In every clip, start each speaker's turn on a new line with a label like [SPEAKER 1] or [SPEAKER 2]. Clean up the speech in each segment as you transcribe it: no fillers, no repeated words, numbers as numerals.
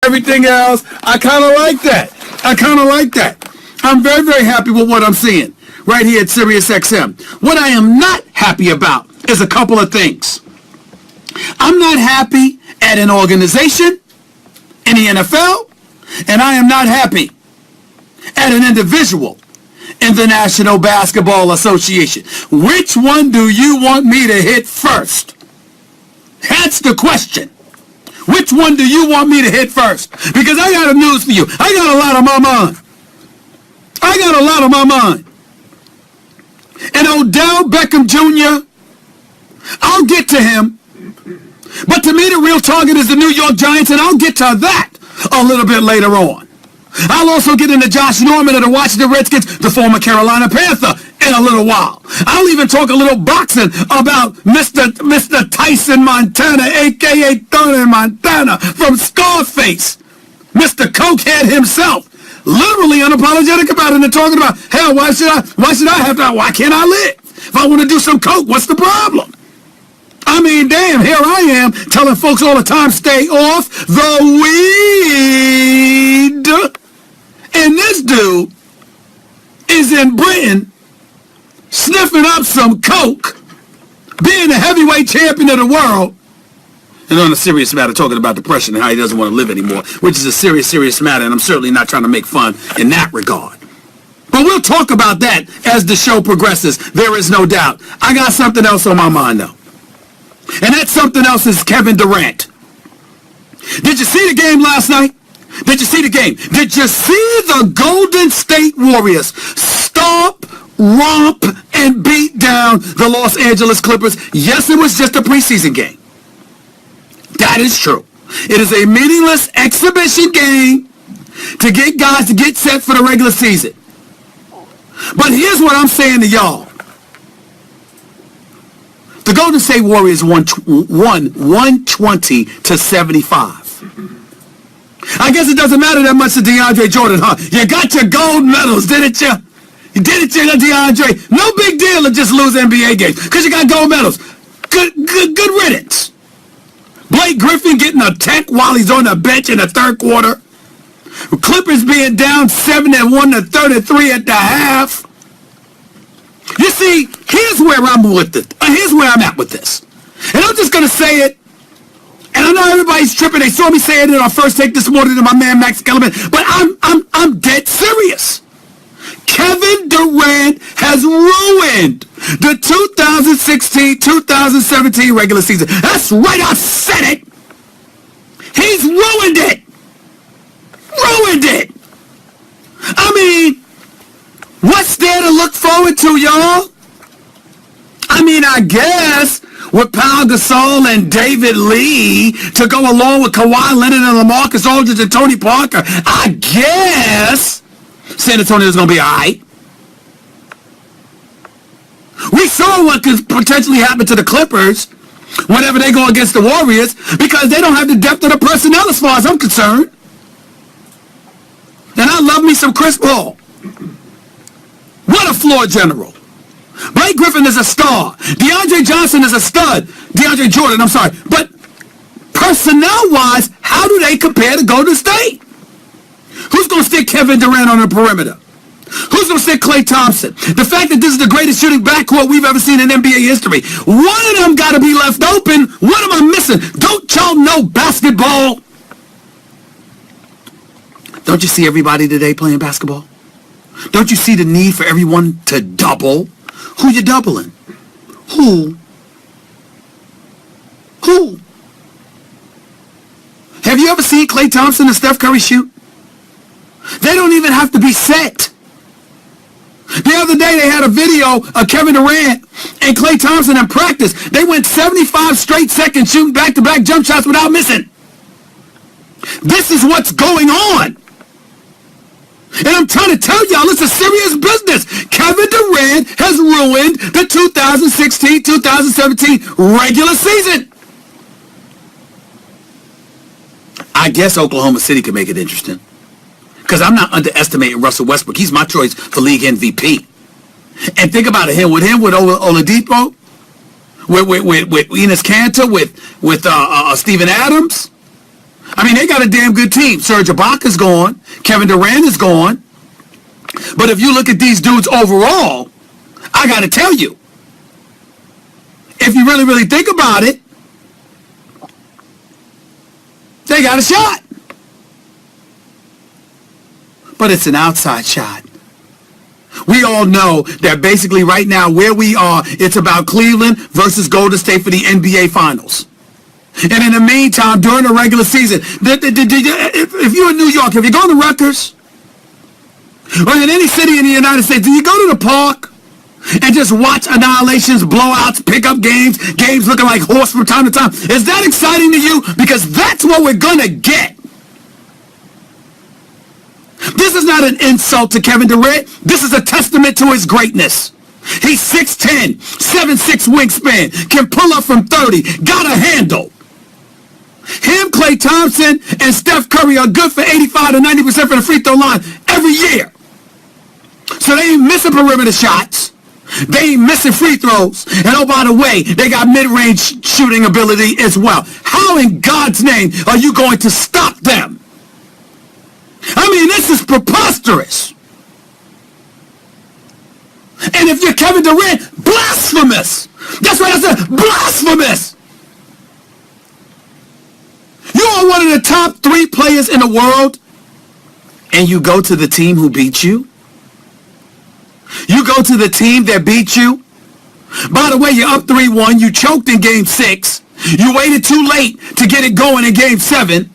[SPEAKER 1] everything else. I kind of like that. I'm very, very happy with what I'm seeing right here at Sirius XM. What I am not happy about is a couple of things. I'm not happy at an organization in the NFL, and I am not happy at an individual in the National Basketball Association. Which one do you want me to hit first? That's the question. Which one do you want me to hit first? Because I got a news for you. I got a lot on my mind. And Odell Beckham Jr., I'll get to him. But to me, the real target is the New York Giants, and I'll get to that a little bit later on. I'll also get into Josh Norman of the Washington Redskins, the former Carolina Panther, in a little while. I'll even talk a little boxing about Mr. Tyson Montana, a.k.a. Tony Montana from Scarface. Mr. Cokehead himself. Literally unapologetic about it and talking about, hell, why can't I live? If I want to do some coke, what's the problem? I mean, damn, here I am telling folks all the time, stay off the weed. And this dude is in Britain sniffing up some coke, being the heavyweight champion of the world, and on a serious matter, talking about depression and how he doesn't want to live anymore, which is a serious, serious matter, and I'm certainly not trying to make fun in that regard. But we'll talk about that as the show progresses. There is no doubt. I got something else on my mind, though. And that something else is Kevin Durant. Did you see the game last night? Did you see the game? Did you see the Golden State Warriors stomp, romp, and beat down the Los Angeles Clippers? Yes, it was just a preseason game. That is true. It is a meaningless exhibition game to get guys to get set for the regular season. But here's what I'm saying to y'all. The Golden State Warriors won 120-75. I guess it doesn't matter that much to DeAndre Jordan, huh? You got your gold medals, didn't you? You did it, DeAndre. No big deal to just lose NBA games because you got gold medals. Good riddance. Blake Griffin getting a tech while he's on the bench in the third quarter. Clippers being down 71-33 at the half. You see, here's where I'm with it. Here's where I'm at with this. And I'm just going to say it. And I know everybody's tripping. They saw me say it in our first take this morning to my man Max Kellerman. But I'm dead serious. Kevin Durant has ruined the 2016-2017 regular season. That's right, I said it. He's ruined it. Ruined it. I mean, what's there to look forward to, y'all? I mean, I guess with Pau Gasol and David Lee to go along with Kawhi Leonard and LaMarcus Aldridge and Tony Parker, I guess San Antonio's going to be all right. We saw what could potentially happen to the Clippers whenever they go against the Warriors because they don't have the depth of the personnel as far as I'm concerned. And I love me some Chris Paul. What a floor general. Blake Griffin is a star. DeAndre Johnson is a stud. DeAndre Jordan, I'm sorry. But personnel-wise, how do they compare to Golden State? Who's going to stick Kevin Durant on the perimeter? Who's going to stick Klay Thompson? The fact that this is the greatest shooting backcourt we've ever seen in NBA history. One of them got to be left open. What am I missing? Don't y'all know basketball? Don't you see everybody today playing basketball? Don't you see the need for everyone to double? Who you doubling? Who? Have you ever seen Klay Thompson and Steph Curry shoot? They don't even have to be set. The other day they had a video of Kevin Durant and Klay Thompson in practice. They went 75 straight seconds shooting back-to-back jump shots without missing. This is what's going on. And I'm trying to tell y'all, it's a serious business. Kevin Durant has ruined the 2016-2017 regular season. I guess Oklahoma City could make it interesting. Because I'm not underestimating Russell Westbrook. He's my choice for league MVP. And think about it, with Oladipo, with Enes Kanter, with Steven Adams, I mean, they got a damn good team. Serge Ibaka's gone. Kevin Durant is gone. But if you look at these dudes overall, I got to tell you, if you really, really think about it, they got a shot. But it's an outside shot. We all know that basically right now where we are, it's about Cleveland versus Golden State for the NBA Finals. And in the meantime, during the regular season, if you're in New York, have you gone to Rutgers? Or in any city in the United States, do you go to the park and just watch annihilations, blowouts, pickup games, games looking like horse from time to time? Is that exciting to you? Because that's what we're going to get. This is not an insult to Kevin Durant. This is a testament to his greatness. He's 6'10", 7'6" wingspan, can pull up from 30, got a handle. Him, Klay Thompson, and Steph Curry are good for 85 to 90% from the free throw line every year. So they ain't missing perimeter shots. They ain't missing free throws. And oh, by the way, they got mid-range shooting ability as well. How in God's name are you going to stop them? I mean, this is preposterous. And if you're Kevin Durant, blasphemous. That's what I said, blasphemous. You are one of the top 3 players in the world, and you go to the team who beat you? You go to the team that beat you? By the way, you're up 3-1. You choked in Game 6. You waited too late to get it going in Game 7.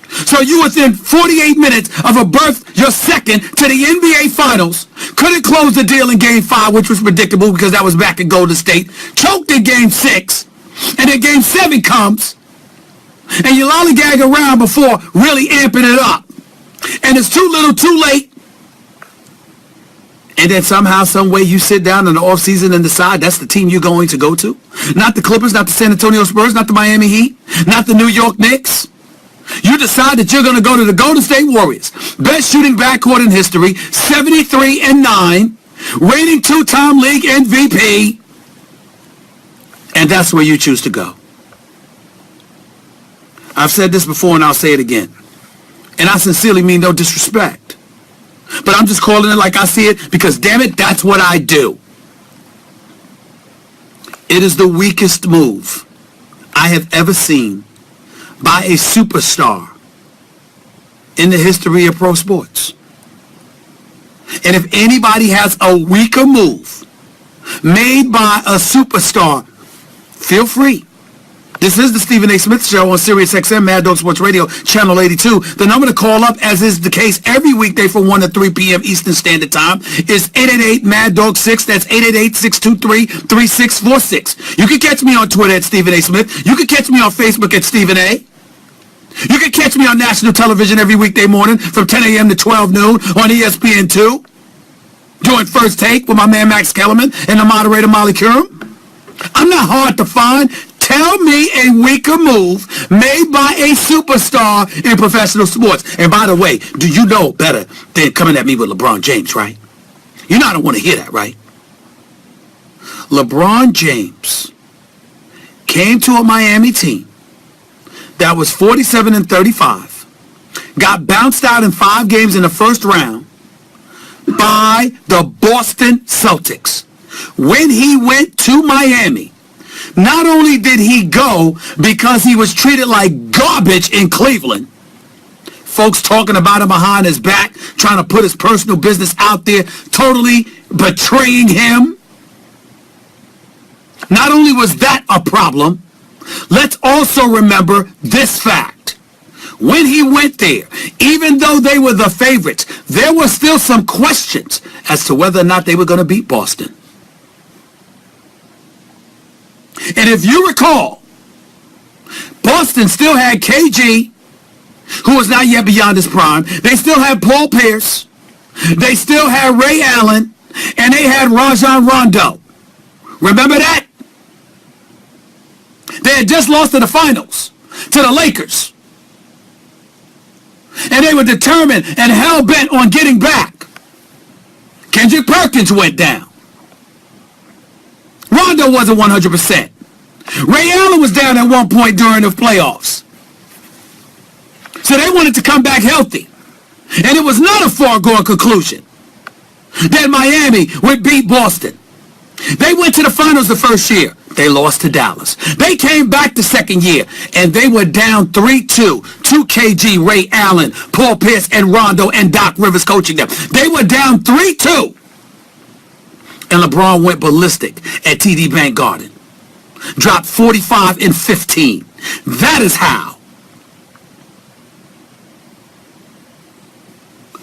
[SPEAKER 1] So you within 48 minutes of a berth, your second to the NBA Finals. Couldn't close the deal in Game 5, which was predictable because that was back at Golden State. Choked in Game 6. And then Game 7 comes. And you lollygag around before really amping it up. And it's too little, too late. And then somehow, some way you sit down in the offseason and decide that's the team you're going to go to. Not the Clippers, not the San Antonio Spurs, not the Miami Heat, not the New York Knicks. You decide that you're going to go to the Golden State Warriors. Best shooting backcourt in history, 73-9, reigning 2-time league MVP. And that's where you choose to go. I've said this before and I'll say it again. And I sincerely mean no disrespect. But I'm just calling it like I see it because, damn it, that's what I do. It is the weakest move I have ever seen by a superstar in the history of pro sports. And if anybody has a weaker move made by a superstar, feel free. This is the Stephen A. Smith Show on Sirius XM, Mad Dog Sports Radio, Channel 82. The number to call up, as is the case every weekday from 1 to 3 p.m. Eastern Standard Time, is 888-MAD-DOG-6. That's 888-623-3646. You can catch me on Twitter at Stephen A. Smith. You can catch me on Facebook at Stephen A. You can catch me on national television every weekday morning from 10 a.m. to 12 noon on ESPN 2. Doing First Take with my man Max Kellerman and the moderator Molly Curum. I'm not hard to find. Tell me a weaker move made by a superstar in professional sports. And by the way, do you know better than coming at me with LeBron James, right? You know I don't want to hear that, right? LeBron James came to a Miami team that was 47-35, got bounced out in 5 games in the first round by the Boston Celtics. When he went to Miami, not only did he go because he was treated like garbage in Cleveland, folks talking about him behind his back, trying to put his personal business out there, totally betraying him. Not only was that a problem, let's also remember this fact. When he went there, even though they were the favorites, there were still some questions as to whether or not they were going to beat Boston. And if you recall, Boston still had KG, who was not yet beyond his prime. They still had Paul Pierce. They still had Ray Allen. And they had Rajon Rondo. Remember that? They had just lost to the finals, to the Lakers. And they were determined and hell-bent on getting back. Kendrick Perkins went down. Rondo wasn't 100%. Ray Allen was down at one point during the playoffs. So they wanted to come back healthy. And it was not a foregone conclusion that Miami would beat Boston. They went to the finals the first year. They lost to Dallas. They came back the second year, and they were down 3-2 to KG, Ray Allen, Paul Pierce, and Rondo, and Doc Rivers coaching them. They were down 3-2. And LeBron went ballistic at TD Bank Garden. Dropped 45 and 15. That is how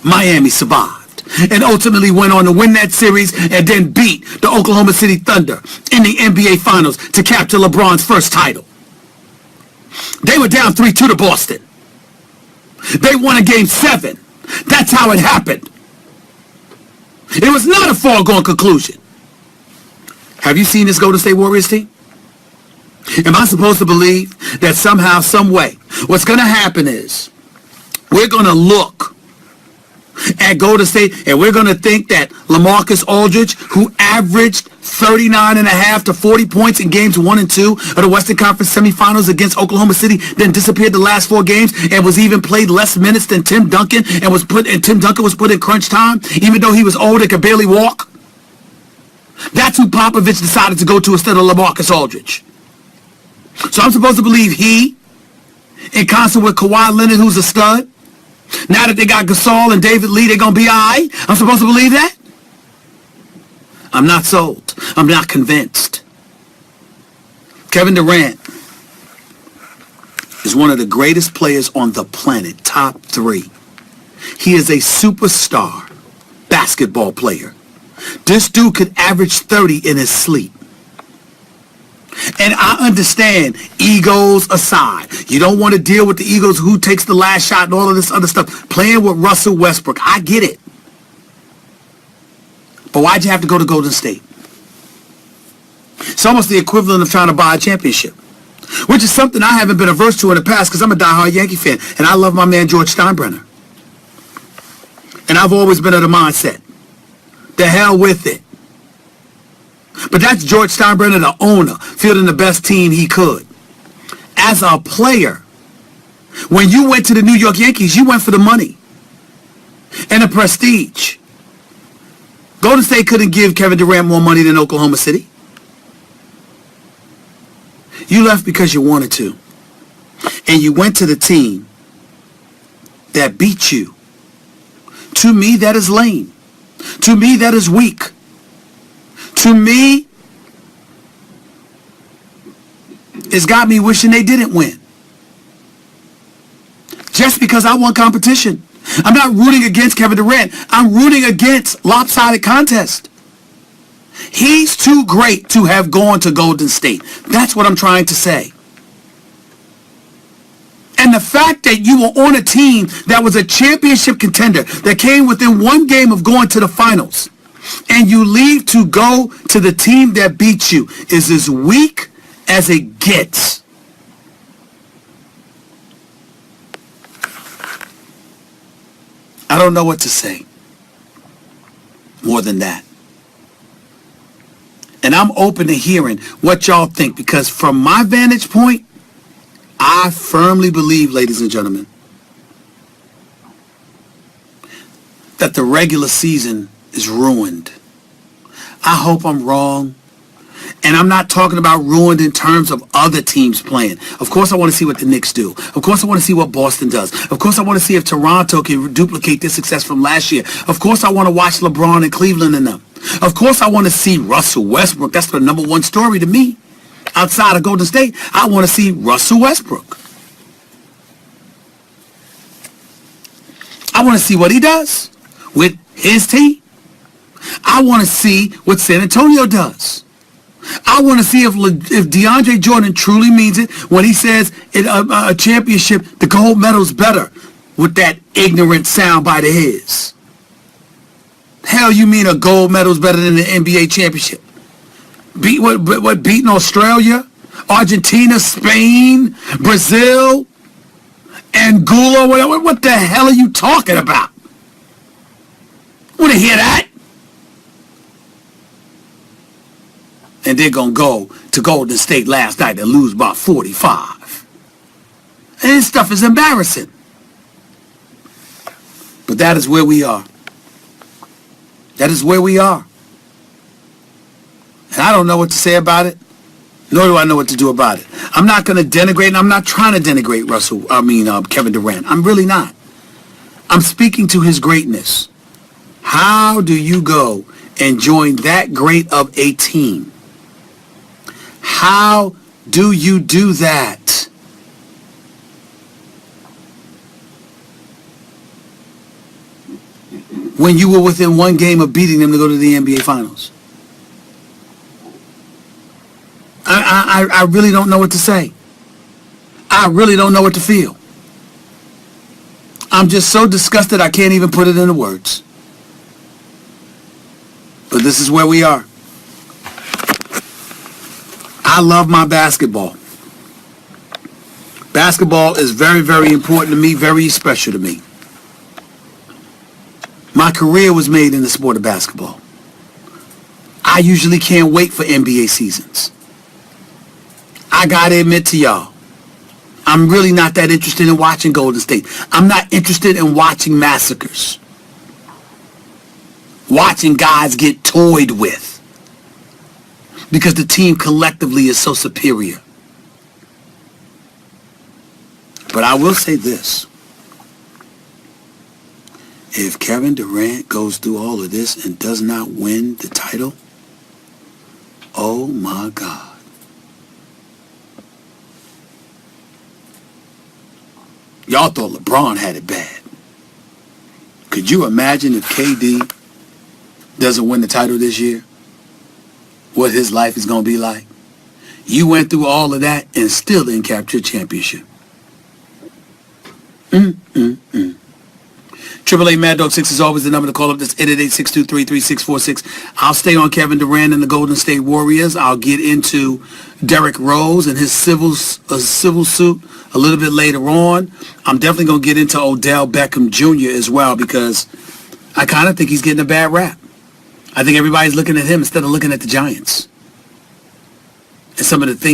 [SPEAKER 1] Miami survived and ultimately went on to win that series and then beat the Oklahoma City Thunder in the NBA Finals to capture LeBron's first title. They were down 3-2 to Boston. They won a game 7. That's how it happened. It was not a foregone conclusion. Have you seen this Golden State Warriors team? Am I supposed to believe that somehow, some way, what's going to happen is we're going to look at Golden State and we're going to think that LaMarcus Aldridge, who averaged 39.5 to 40 points in games 1 and 2 of the Western Conference semifinals against Oklahoma City, then disappeared the last 4 games and was even played less minutes than Tim Duncan and Tim Duncan was put in crunch time, even though he was old and could barely walk. That's who Popovich decided to go to instead of LaMarcus Aldridge. So I'm supposed to believe he, in concert with Kawhi Leonard, who's a stud, now that they got Gasol and David Lee, they're going to be all right? I'm supposed to believe that? I'm not sold. I'm not convinced. Kevin Durant is one of the greatest players on the planet, top 3. He is a superstar basketball player. This dude could average 30 in his sleep. And I understand, egos aside. You don't want to deal with the egos, who takes the last shot and all of this other stuff. Playing with Russell Westbrook, I get it. But why'd you have to go to Golden State? It's almost the equivalent of trying to buy a championship, which is something I haven't been averse to in the past because I'm a diehard Yankee fan, and I love my man George Steinbrenner. And I've always been of the mindset, the hell with it. But that's George Steinbrenner, the owner, fielding the best team he could. As a player, when you went to the New York Yankees, you went for the money and the prestige. Golden State couldn't give Kevin Durant more money than Oklahoma City. You left because you wanted to. And you went to the team that beat you. To me, that is lame. To me, that is weak. To me, it's got me wishing they didn't win. Just because I want competition. I'm not rooting against Kevin Durant. I'm rooting against lopsided contest. He's too great to have gone to Golden State. That's what I'm trying to say. And the fact that you were on a team that was a championship contender, that came within 1 game of going to the finals, and you leave to go to the team that beat you, is as weak as it gets. I don't know what to say more than that. And I'm open to hearing what y'all think, because from my vantage point, I firmly believe, ladies and gentlemen, that the regular season is ruined. I hope I'm wrong. And I'm not talking about ruined in terms of other teams playing. Of course, I want to see what the Knicks do. Of course, I want to see what Boston does. Of course, I want to see if Toronto can duplicate their success from last year. Of course, I want to watch LeBron and Cleveland and them. Of course, I want to see Russell Westbrook. That's the number 1 story to me. Outside of Golden State, I want to see Russell Westbrook. I want to see what he does with his team. I want to see what San Antonio does. I want to see if DeAndre Jordan truly means it when he says in a championship, the gold medal's better, with that ignorant soundbite of his. Hell, you mean a gold medal's better than the NBA championship? Beating Australia, Argentina, Spain, Brazil, Angola? What the hell are you talking about? Want to hear that? And they're going to go to Golden State last night and lose by 45. And this stuff is embarrassing. But that is where we are. That is where we are. And I don't know what to say about it, nor do I know what to do about it. I'm not going to denigrate, and I'm not trying to denigrate Kevin Durant. I'm really not. I'm speaking to his greatness. How do you go and join that great of a team? How do you do that? When you were within one game of beating them to go to the NBA Finals. I really don't know what to say. I really don't know what to feel. I'm just so disgusted I can't even put it into words. But this is where we are. I love my basketball. Basketball is very, very important to me, very special to me. My career was made in the sport of basketball. I usually can't wait for NBA seasons. I gotta admit to y'all, I'm really not that interested in watching Golden State. I'm not interested in watching massacres. Watching guys get toyed with. Because the team collectively is so superior. But I will say this. If Kevin Durant goes through all of this and does not win the title, oh my God. Y'all thought LeBron had it bad. Could you imagine if KD doesn't win the title this year? What his life is going to be like? You went through all of that and still didn't capture a championship. 888 Mad Dog 6 is always the number to call up. That's 888-623-3646. I'll stay on Kevin Durant and the Golden State Warriors. I'll get into Derrick Rose and his civil suit a little bit later on. I'm definitely going to get into Odell Beckham Jr. as well because I kind of think he's getting a bad rap. I think everybody's looking at him instead of looking at the Giants. And some of the things